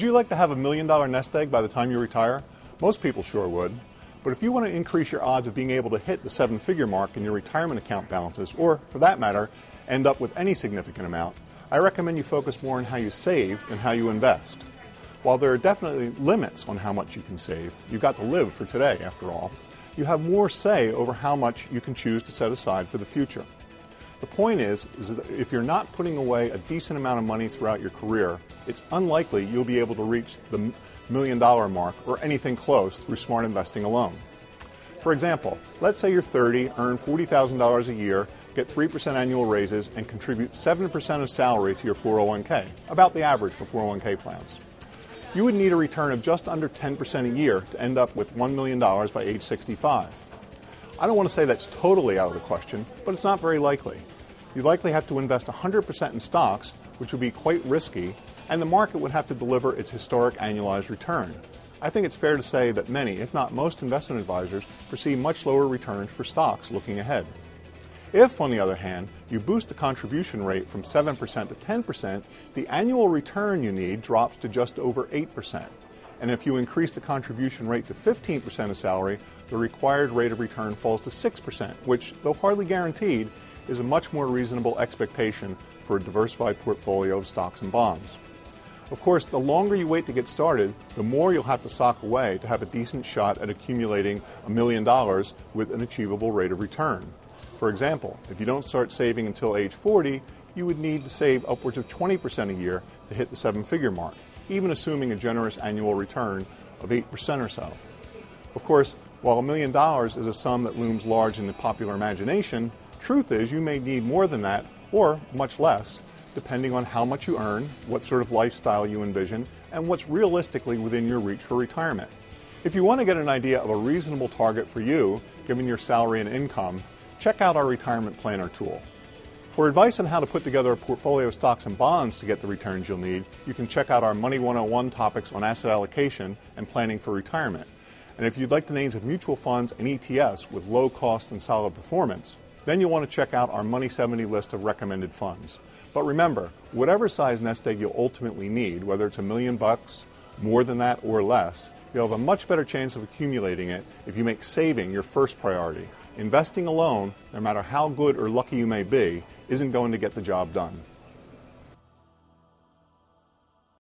Would you like to have $1,000,000 nest egg by the time you retire? Most people sure would. But if you want to increase your odds of being able to hit the 7-figure mark in your retirement account balances, or for that matter, end up with any significant amount, I recommend you focus more on how you save than how you invest. While there are definitely limits on how much you can save, you've got to live for today after all, you have more say over how much you can choose to set aside for the future. The point is that if you're not putting away a decent amount of money throughout your career, it's unlikely you'll be able to reach the $1,000,000 mark or anything close through smart investing alone. For example, let's say you're 30, earn $40,000 a year, get 3% annual raises, and contribute 7% of salary to your 401k, about the average for 401k plans. You would need a return of just under 10% a year to end up with $1,000,000 by age 65. I don't want to say that's totally out of the question, but it's not very likely. You'd likely have to invest 100% in stocks, which would be quite risky, and the market would have to deliver its historic annualized return. I think it's fair to say that many, if not most investment advisors, foresee much lower returns for stocks looking ahead. If, on the other hand, you boost the contribution rate from 7% to 10%, the annual return you need drops to just over 8%. And if you increase the contribution rate to 15% of salary, the required rate of return falls to 6%, which, though hardly guaranteed, is a much more reasonable expectation for a diversified portfolio of stocks and bonds. Of course, the longer you wait to get started, the more you'll have to sock away to have a decent shot at accumulating $1,000,000 with an achievable rate of return. For example, if you don't start saving until age 40, you would need to save upwards of 20% a year to hit the 7-figure mark, even assuming a generous annual return of 8% or so. Of course, while $1,000,000 is a sum that looms large in the popular imagination, truth is you may need more than that, or much less, depending on how much you earn, what sort of lifestyle you envision, and what's realistically within your reach for retirement. If you want to get an idea of a reasonable target for you, given your salary and income, check out our Retirement Planner tool. For advice on how to put together a portfolio of stocks and bonds to get the returns you'll need, you can check out our Money 101 topics on asset allocation and planning for retirement. And if you'd like the names of mutual funds and ETFs with low cost and solid performance, then you'll want to check out our Money 70 list of recommended funds. But remember, whatever size nest egg you'll ultimately need, whether it's $1,000,000, more than that or less, you'll have a much better chance of accumulating it if you make saving your first priority. Investing alone, no matter how good or lucky you may be, isn't going to get the job done.